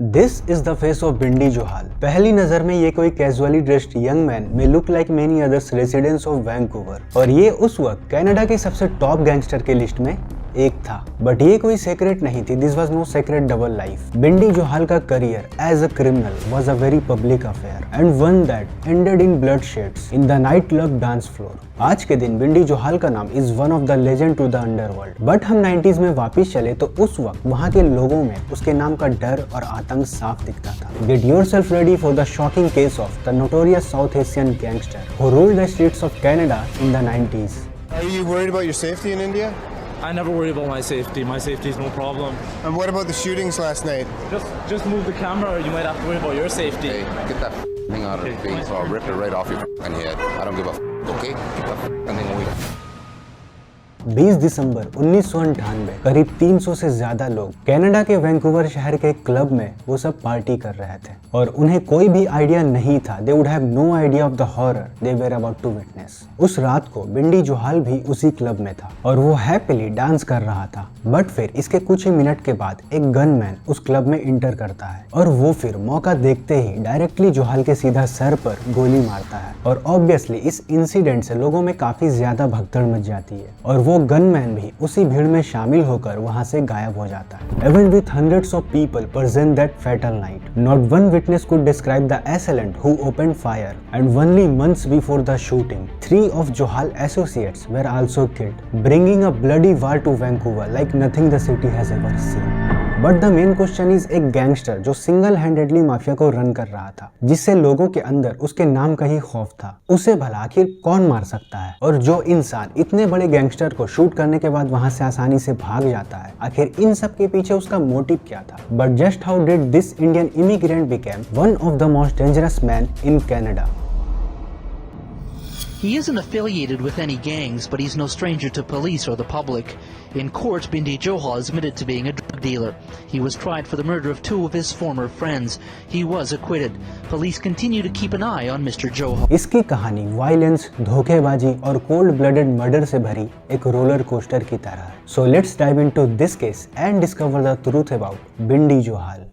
This is the face of Bindy Johal. पहली नजर में ये कोई कैजुअली ड्रेस्ड यंग मैन में look like many others residents of Vancouver, और ये उस वक्त कनाडा के सबसे टॉप गैंगस्टर के लिस्ट में एक था। बट ये कोई सीक्रेट नहीं थी, this was no secret double life. Bindy Johal का career as a criminal was a very public affair and one that ended in bloodsheds in the nightclub dance floor. आज के दिन बिंडी जोहाल का नाम is one of the legend to the underworld. But हम 90s में वापिस चले तो उस वक्त वहाँ के लोगों में उसके नाम का डर और आतंक साफ दिखता था। Get yourself ready for the shocking case of the notorious south Asian gangster who ruled the streets of Canada in the 90s. Are you worried about your safety in India? I never worry about my safety. My safety is no problem. And what about the shootings last night? Just move the camera. You might have to worry about your safety. Hey, get that thing out of the face or I'll rip it right off your head. I don't give a okay? Get that thing away. 20 दिसंबर 1998 करीब 300 से ज्यादा लोग Canada के Vancouver शहर के club में वो सब पार्टी कर रहे थे और उन्हें कोई भी आइडिया नहीं था। They would have no idea of the horror they were about to witness. उस रात को बिंडी जोहाल भी उसी क्लब में था और वो हैप्पीली डांस कर रहा था। बट फिर इसके कुछ ही मिनट के बाद एक गनमैन उस क्लब में इंटर करता है और वो फिर मौका देखते ही डायरेक्टली जोहाल के सीधा सर पर गोली मारता है। और ऑब्वियसली इस इंसिडेंट से लोगों में काफी ज्यादा भगदड़ मच जाती है और वो गनमैन भी उसी भीड़ में शामिल होकर वहां से गायब हो जाता है। Even with hundreds of people present that fatal night, not one witness could describe the assailant who opened fire. And only months before the shooting, 3 of Johal associates were also killed, bringing a bloody war to Vancouver like nothing the city has ever seen. But the main question is एक gangster जो single handedly mafia को run कर रहा था, जिससे लोगों के अंदर उसके नाम का ही खौफ था, उसे भला आखिर कौन मार सकता है? और जो इंसान इतने बड़े गैंगस्टर को शूट करने के बाद वहां से आसानी से भाग जाता है, आखिर इन सब के पीछे उसका मोटिव क्या था? But just how did this Indian immigrant became one of the most dangerous man in Canada? He isn't affiliated with any gangs, but he's no stranger to police or the public. In court, Bindi Johal is admitted to being a drug dealer. He was tried for the murder of 2 of his former friends. He was acquitted. Police continue to keep an eye on Mr. Johal. इसकी कहानी violence, धोखेबाजी और cold blooded murder से भरी एक roller coaster की तरह है। So let's dive into this case and discover the truth about Bindy Johal.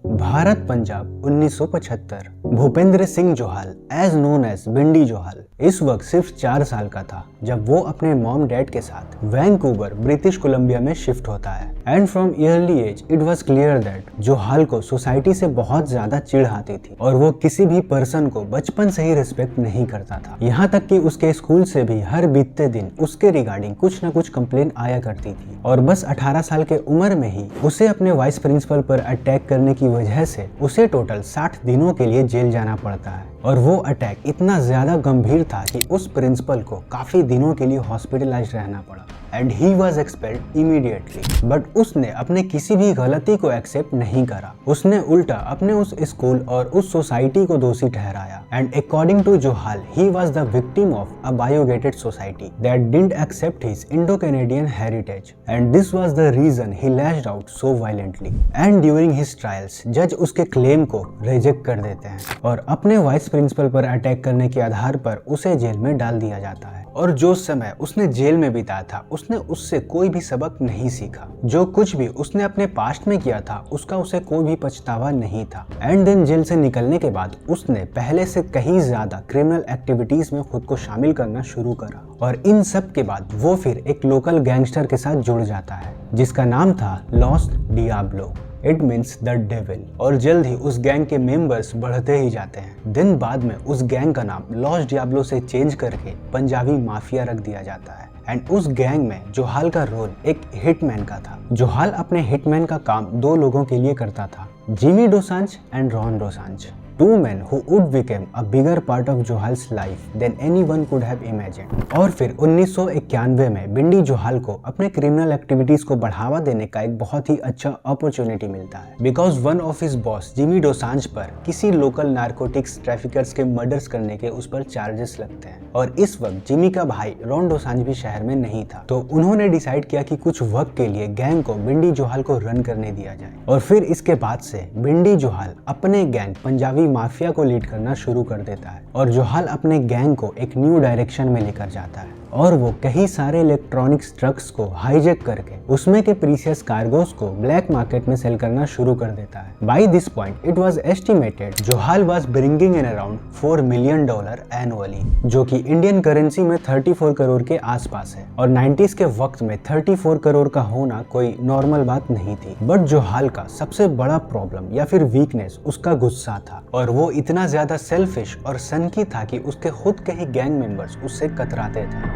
Bharat Punjab 1975। Bhupendra Singh Johal as known as Bindy Johal इस वक्त सिर्फ 4 साल का था जब वो अपने मॉम डैड के साथ वैंकूवर ब्रिटिश कोलंबिया में शिफ्ट होता है। And from early age it was clear that Johal को सोसाइटी से बहुत ज्यादा चिढ़ आती थी और वो किसी भी पर्सन को बचपन से ही रिस्पेक्ट नहीं करता था। यहाँ तक कि उसके स्कूल से भी हर बीतते दिन उसके रिगार्डिंग कुछ न कुछ कंप्लेन आया करती थी और बस 18 साल के उम्र में ही उसे अपने वाइस प्रिंसिपल पर अटैक करने की वजह से उसे टोटल 60 दिनों के लिए जेल जाना पड़ता है। और वो अटैक इतना ज्यादा गंभीर था कि उस प्रिंसिपल को काफी दिनों के लिए हॉस्पिटलाइज रहना पड़ा and he was expelled immediately. But उसने अपने किसी भी गलती को एक्सेप्ट नहीं करा। उसने उल्टा अपने उस स्कूल और उस सोसाइटी को दोषी ठहराया। And according to Johal he was the victim of a bigoted society that didn't accept his Indo Canadian heritage and this was the reason he lashed out so violently. And during his trials जज उसके claim को reject कर देते हैं और अपने vice principal पर attack करने के आधार पर उसे जेल में डाल दिया जाता है। और जो समय उसने जेल में बिताया था उसने उससे कोई भी सबक नहीं सीखा। जो कुछ भी उसने अपने पास्ट में किया था उसका उसे कोई भी पछतावा नहीं था। एंड देन जेल से निकलने के बाद उसने पहले से कहीं ज्यादा क्रिमिनल एक्टिविटीज में खुद को शामिल करना शुरू करा और इन सब के बाद वो फिर एक लोकल गैंगस्टर के साथ जुड़ जाता है जिसका नाम था loss Diablo. It means the devil. और जल्द ही उस गैंग के मेंबर्स बढ़ते ही जाते हैं। दिन बाद में उस गैंग का नाम लॉस डियाब्लो से चेंज करके पंजाबी माफिया रख दिया जाता है। एंड उस गैंग में जोहाल का रोल एक हिटमैन का था। जोहाल अपने हिटमैन का काम 2 लोगों के लिए करता था, Jimmy Dosanjh and Ron Dosanjh, 2 men who would become a bigger part of Johal's life than anyone could have imagined। और फिर 1991 में बिंडी जोहाल को अपने क्रिमिनल एक्टिविटीज को बढ़ावा देने का एक बहुत ही अच्छा अपॉर्चुनिटी मिलता है because one of his boss Jimmy Dosanjh पर किसी लोकल नारकोटिक्स ट्रैफिकर्स के मर्डर्स करने के उस पर चार्जेस लगते हैं और इस वक्त जिमी का भाई रॉन डोसांझ भी शहर में नहीं था। तो उन्होंने डिसाइड किया कि कुछ वक्त के लिए गैंग को बिंडी जोहाल को रन करने दिया जाए और फिर इसके बाद से बिंडी जोहाल अपने गैंग पंजाबी माफिया को लीड करना शुरू कर देता है और जोहाल अपने गैंग को एक न्यू डायरेक्शन में लेकर जाता है। और वो कई सारे इलेक्ट्रॉनिक्स ट्रक्स को हाईजैक करके उसमें के प्रीशियस कार्गोस को ब्लैक मार्केट में सेल करना शुरू कर देता है। By this point it was estimated Johal was bringing in around $4 million annually, जो कि इंडियन करेंसी में 34 करोड़ के आसपास है। और 90s के वक्त में 34 करोड़ का होना कोई नॉर्मल बात नहीं थी। बट जोहाल का सबसे बड़ा प्रॉब्लम या फिर वीकनेस उसका गुस्सा था, और वो इतना ज्यादा सेल्फिश और सनकी था कि उसके खुद के ही गैंग मेंबर्स उससे कतराते थे।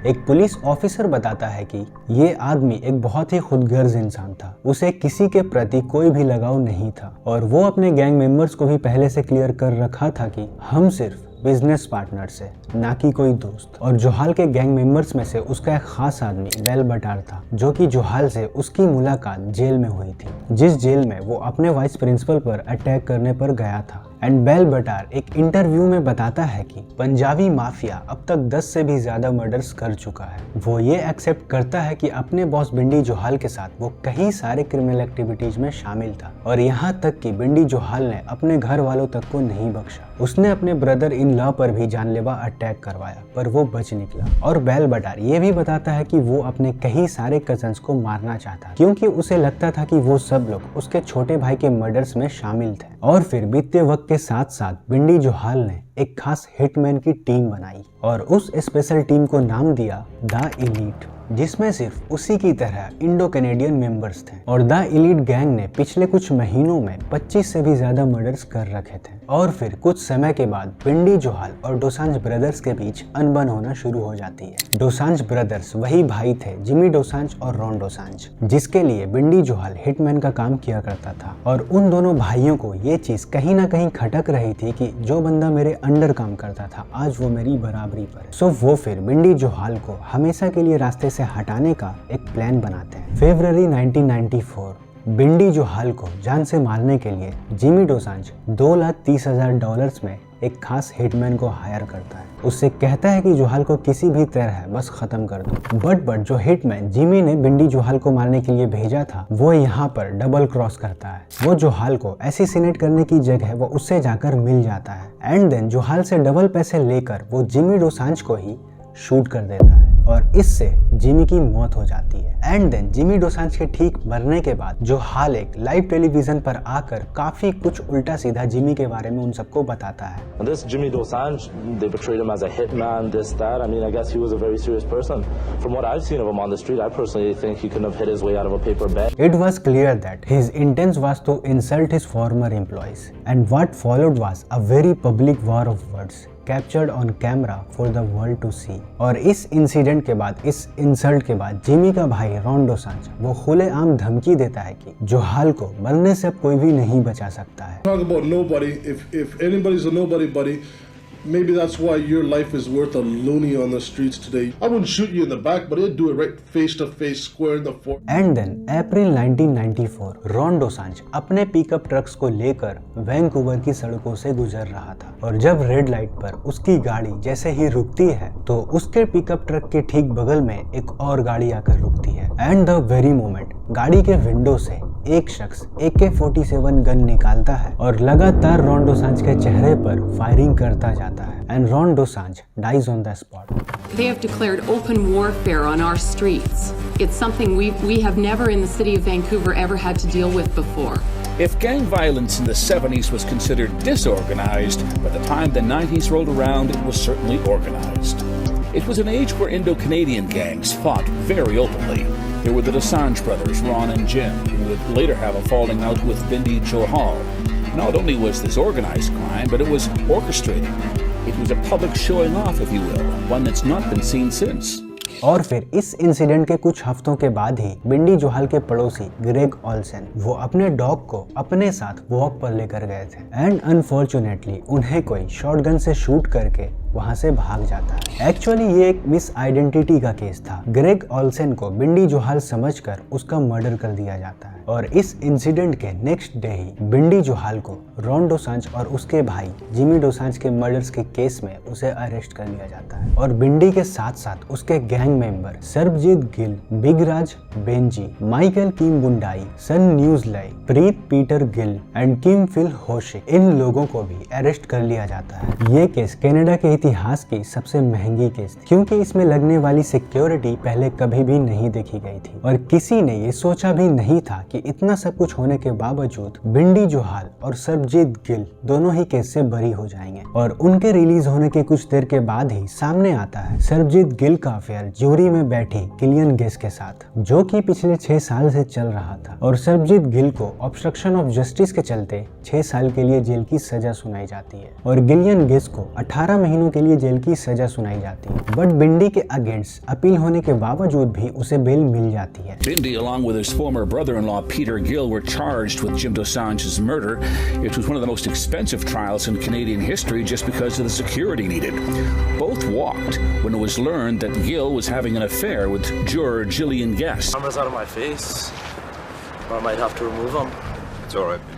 एक पुलिस ऑफिसर बताता है कि ये आदमी एक बहुत ही खुदगर्ज इंसान था, उसे किसी के प्रति कोई भी लगाव नहीं था, और वो अपने गैंग मेंबर्स को भी पहले से क्लियर कर रखा था कि हम सिर्फ बिजनेस पार्टनर से, ना कि कोई दोस्त। और जोहाल के गैंग मेंबर्स में से उसका एक खास आदमी बेल बटार था, जो कि जोहाल से उसकी मुलाकात जेल में हुई थी, जिस जेल में वो अपने वाइस प्रिंसिपल पर अटैक करने पर गया था। एंड बेल बटार एक इंटरव्यू में बताता है कि पंजाबी माफिया अब तक 10 से भी ज्यादा मर्डर्स कर चुका है। वो ये एक्सेप्ट करता है कि अपने बॉस बिंडी जोहाल के साथ वो कई सारे क्रिमिनल एक्टिविटीज में शामिल था, और यहाँ तक कि बिंडी जोहाल ने अपने घर वालों तक को नहीं बख्शा। उसने अपने ब्रदर इन लॉ पर भी जानलेवा अटैक करवाया, पर वो बच निकला। और बेल बटार ये भी बताता है कि वो अपने कई सारे कजन्स को मारना चाहता, क्योंकि उसे लगता था कि वो सब लोग उसके छोटे भाई के मर्डर्स में शामिल थे। और फिर बीतते वक्त के साथ साथ बिंडी जोहाल ने एक खास हिटमैन की टीम बनाई, और उस स्पेशल टीम को नाम दिया द एलीट, जिसमें सिर्फ उसी की तरह इंडो कैनेडियन मेंबर्स थे। और द एलीट गैंग ने पिछले कुछ महीनों में 25 से भी ज्यादा मर्डर्स कर रखे थे। और फिर कुछ समय के बाद बिंडी जोहाल और डोसांझ ब्रदर्स के बीच अनबन होना शुरू हो जाती है। डोसांझ ब्रदर्स वही भाई थे जिमी डोसांझ और रॉन डोसांझ, जिसके लिए बिंडी जोहाल हिटमैन का काम किया करता था। और उन दोनों भाइयों को ये चीज कहीं ना कहीं खटक रही थी कि जो बंदा मेरे अंडर काम करता था आज वो मेरी बराबरी पर। सो वो फिर बिंडी जोहाल को हमेशा के लिए रास्ते से हटाने का एक प्लान बनाते हैं। फरवरी 1994 बिंडी जोहाल को जान से मारने के लिए जिमी डोसांझ $230,000 में एक खास हिटमैन को हायर करता है। उससे कहता है कि जोहाल को किसी भी तरह बस खत्म कर दो। बट जो हिटमैन जिमी ने बिंडी जोहाल को मारने के लिए भेजा था वो यहाँ पर डबल क्रॉस करता है। वो जोहाल को एसिसिनेट करने की जगह वो उससे जाकर मिल जाता है। एंड देन जोहाल से डबल पैसे लेकर वो जिमी डोसांझ को ही शूट कर देता है, और इससे जिमी की मौत हो जाती है। एंड देन जिमी डोसांझ के ठीक मरने के बाद जोहाल एक लाइव टेलीविजन पर आकर काफी कुछ उल्टा सीधा जिमी के बारे में उन सबको बताता है। This Jimmy Dosanjh, they portrayed him as a hitman, this, that. I mean, I guess he was a very serious person. From what I've seen of him on the street, I personally think he couldn't have hit his way out of a paper bag. It was clear that his intent was to insult his former employees, and what followed was a very public war of words captured on camera for the world to see. और इस incident के बाद, इस insult के बाद Jimmy का भाई Ron डोसांझ वो खुलेआम धमकी देता है कि जोहाल को मरने से अब कोई भी नहीं बचा सकता है। Talk about nobody. If anybody's a nobody, buddy, maybe that's why your life is worth a loony on the streets today. I wouldn't shoot you in the back, but I'd do it right face to face, square in the forehead. And then April 1994 Ron Dosanjh अपने pickup trucks को लेकर Vancouver की सड़कों से गुजर रहा था, और जब रेड लाइट पर उसकी गाड़ी जैसे ही रुकती है तो उसके पिकअप ट्रक के ठीक बगल में एक और गाड़ी आकर रुकती है। एंड द वेरी मोमेंट गाड़ी के विंडो से एक शख्स AK-47 गन निकालता है और लगातार रॉन डोसांझ के चेहरे पर फायरिंग करता जाता है। And Ron Dosanjh dies on the spot. They have declared open warfare on our streets. It's something we have never in the city of Vancouver ever had to deal with before. If gang violence in the 70s was considered disorganized, by the time the 90s rolled around, it was certainly organized. It was an age where Indo-Canadian gangs fought very openly. There were the Dosanjh brothers, Ron and Jim, who would later have a falling out with Bindi Johal. Not only was this organized crime, but it was orchestrated. It was a public showing off, if you will, one that's not been seen since. और फिर इस incident के कुछ हफ्तों के बाद ही बिंडी जोहाल के पड़ोसी ग्रेग ऑल्सन वो अपने डॉग को अपने साथ वॉक पर लेकर गए थे। एंड अनफॉर्चुनेटली उन्हें कोई शॉटगन से शूट करके वहां से भाग जाता है। एक्चुअली ये एक मिस आइडेंटिटी का केस था। ग्रेग ऑल्सन को बिंडी जोहाल समझकर उसका मर्डर कर दिया जाता है, और इस इंसिडेंट के नेक्स्ट डे ही बिंडी जोहाल को रॉन डोसांझ और उसके भाई जिमी डोसांझ के मर्डर्स के केस में उसे अरेस्ट कर लिया जाता है। और बिंडी के साथ साथ उसके gang member Sarabjit Gill, big Raj Benji, Michael Kim Bundai, Sun Newsley, Preet Peter Gill and Kim Phil Hoshik, इन लोगों को भी अरेस्ट कर लिया जाता है। ये केस कनाडा के इतिहास की सबसे महंगी केस थी, क्योंकि इसमें लगने वाली सिक्योरिटी पहले कभी भी नहीं देखी गई थी और किसी ने ये सोचा भी नहीं था कि इतना सब कुछ होने के बावजूद बिंडी जोहाल और सरबजीत गिल दोनों ही केस से बरी हो जाएंगे। और उनके रिलीज होने के कुछ देर के बाद ही सामने आता है सरबजीत गिल का अफेयर ज्यूरी में बैठी किलियन गेस के साथ, जो कि पिछले 6 साल से चल रहा था। और सरबजीत गिल को ऑब्स्ट्रक्शन ऑफ जस्टिस के चलते 6 साल के लिए जेल की सजा सुनाई जाती है और गिलियन गेस को 18 महीनों के लिए जेल की सजा सुनाई जाती है। बट बिंडी के अगेंस्ट अपील होने के बावजूद भी उसे बेल मिल जाती है। Bindi, along with his former brother-in-law Peter Gill, were charged with Jim Dosanjh's murder. It was one of the most expensive trials in Canadian history just because of the security needed. Both walked when it was learned that Gill was having an affair with juror Gillian Guest. Cameras out of my face. Or I might have to remove them. It's all right.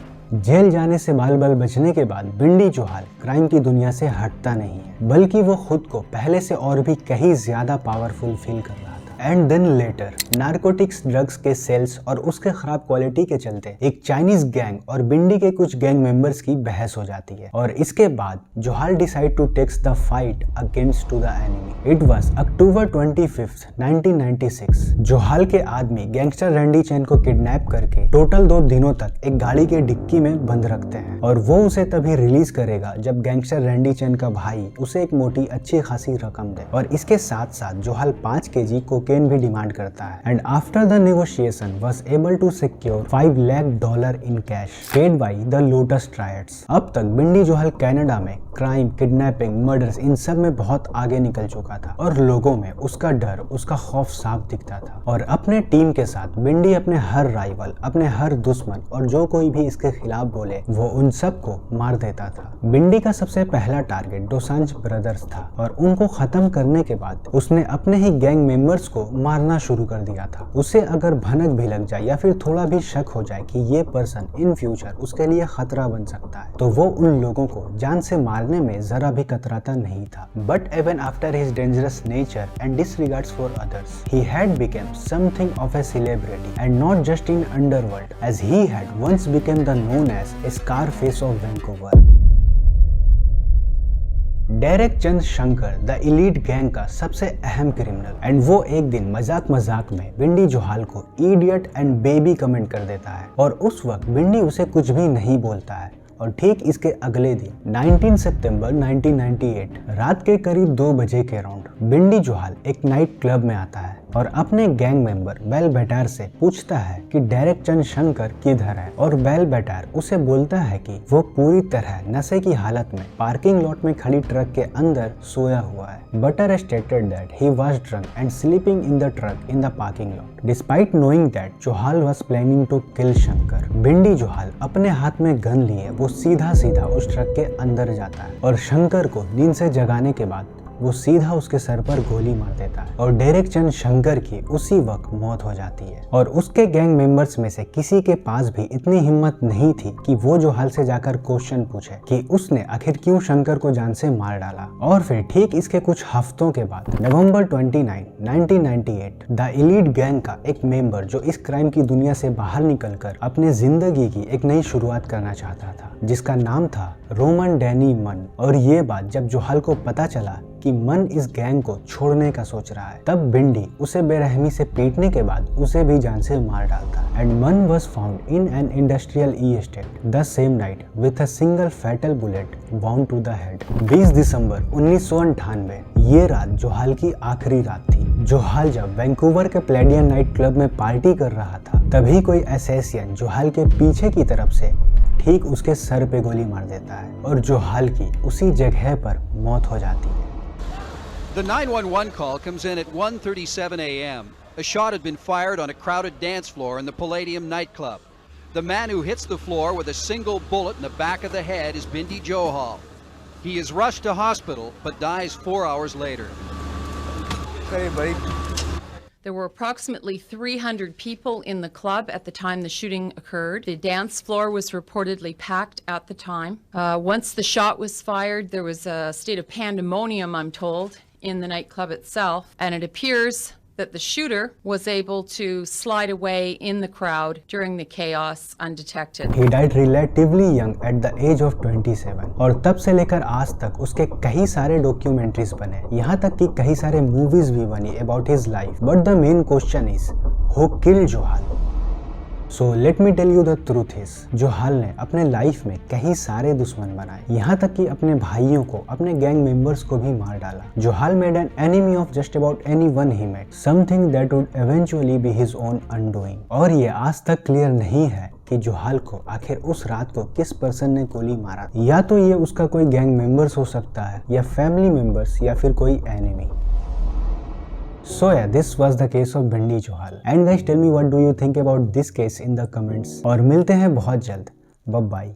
Jail जाने से बाल बाल बचने के बाद बिंडी Johal crime की दुनिया से हटता नहीं है, बल्कि वो खुद को पहले से और भी कहीं ज्यादा पावरफुल फील कर रहा था। And then later narcotics drugs के सेल्स और उसके खराब क्वालिटी के चलते एक चाइनीज गैंग और बिंडी के कुछ गैंग मेंबर्स की बहस हो जाती है और इसके बाद Johal decide to takes the fight against to the enemy. It was October 25, 1996। Johal के आदमी गैंगस्टर रैंडी चैन को किडनैप करके टोटल 2 दिनों तक एक गाड़ी के डिक्की में बंद रखते हैं और वो उसे तभी रिलीज करेगा जब गैंगस्टर रैंडी चैन का भाई उसे एक मोटी अच्छी खासी रकम दे। और इसके साथ साथ जोहाल 5 kg कोकेन भी डिमांड करता है। And after the negotiation was able to secure $5 lakh in cash paid by the Lotus Triads. अब तक बिंडी जोहाल कनाडा में क्राइम, किडनैपिंग, मर्डर्स इन सब में बहुत आगे निकल चुका था और लोगों में उसका डर, उसका खौफ साफ दिखता था। और अपने टीम के साथ बिंडी अपने हर राइवल, अपने हर दुश्मन और जो कोई भी इसके खिलाफ बोले वो उन सबको मार देता था। बिंडी का सबसे पहला टारगेट दोसांझ ब्रदर्स था और उनको खत्म करने के बाद उसने अपने ही गैंग मेंबर्स को मारना शुरू कर दिया था। उसे अगर भनक भी लग जाए या फिर थोड़ा भी शक हो जाए कि ये पर्सन इन फ्यूचर उसके लिए खतरा बन सकता है तो वो उन लोगों को जान से मारने में जरा भी कतराता नहीं था। But even after his dangerous nature and डिसरिगार्ड्स for others, he had become something of a celebrity and not just in underworld, as he had once become the known as Scarface of Vancouver. Derek Chand Shankar the elite gang का सबसे अहम criminal, and वो एक दिन मजाक मजाक में बिंडी जोहाल को इडियट एंड बेबी कमेंट कर देता है और उस वक्त बिंडी उसे कुछ भी नहीं बोलता है। और ठीक इसके अगले दिन 19 सितंबर 1998 रात के करीब 2 बजे के अराउंड बिंडी जोहाल एक नाइट क्लब में आता है और अपने गैंग मेंबर बेल बेटार से पूछता है कि डेरेक चंद शंकर किधर है। और बेल बेटार उसे बोलता है कि वो पूरी तरह नशे की हालत में पार्किंग लॉट में खड़ी ट्रक के अंदर सोया हुआ है। Buttar stated that he was drunk and sleeping in the truck in the parking lot despite knowing that Johal was planning to kill Shankar. Bindy Johal अपने हाथ में गन लिए वो सीधा सीधा उस ट्रक के अंदर जाता है और शंकर को नींद से जगाने के बाद वो सीधा उसके सर पर गोली मार देता है और डेरेक चंद शंकर की उसी वक्त मौत हो जाती है। और उसके गैंग मेंबर्स में से किसी के पास भी इतनी हिम्मत नहीं थी कि वो जोहाल से जाकर क्वेश्चन पूछे कि उसने आखिर क्यों शंकर को जान से मार डाला। और फिर ठीक इसके कुछ हफ्तों के बाद नवंबर 29, 1998 द इलीट गैंग का एक मेंबर जो इस क्राइम की दुनिया से बाहर निकलकर अपने जिंदगी की एक नई शुरुआत करना चाहता था, जिसका नाम था रोमन डैनी मन। और ये बात जब जोहाल को पता चला कि मन इस गैंग को छोड़ने का सोच रहा है, तब बिंडी उसे बेरहमी से पीटने के बाद उसे भी जान से मार डालता है। And man was found in an industrial estate the same night with a single fatal bullet wound to the head. 20 दिसंबर 1998 ये रात जोहाल की आखिरी रात थी। जोहाल जब वैंकूवर के प्लेडियन नाइट क्लब में पार्टी कर रहा था, तभी कोई असैसियन जोहाल के पीछे की तरफ से ठीक उसके सर पे गोली मार देता है और जोहाल की उसी जगह पर मौत हो जाती है। The 911 call comes in at 1:37 a.m. A shot had been fired on a crowded dance floor in the Palladium nightclub. The man who hits the floor with a single bullet in the back of the head is Bindi Johal. He is rushed to hospital but dies 4 hours later. Hey, buddy. There were approximately 300 people in the club at the time the shooting occurred. The dance floor was reportedly packed at the time. Once the shot was fired, there was a state of pandemonium, I'm told, in the nightclub itself, and it appears that the shooter was able to slide away in the crowd during the chaos undetected. He died relatively young at the age of 27 और तब से लेकर आज तक उसके कई सारे documentaries बने, यहाँ तक कि कई सारे मूवीज भी बनी about his life. But the main question is who killed Johal? So let me tell you the truth is, Johal ने अपने लाइफ में कई सारे दुश्मन बनाए, यहाँ तक कि अपने भाइयों को, अपने गैंग मेंबर्स को भी मार डाला. Johal made an enemy of just about anyone he met, something that would eventually be his own undoing. और ये आज तक क्लियर नहीं है कि जोहाल को आखिर उस रात को किस पर्सन ने गोली मारा. या तो ये उसका कोई गैंग मेंबर्स हो सकता है, या फैमिली मेंबर्स, या फिर कोई enemy. So yeah, this was the case of भिंडी Johal. And guys, tell me what do you think about this case in the comments. और मिलते हैं बहुत जल्द. Bye bye.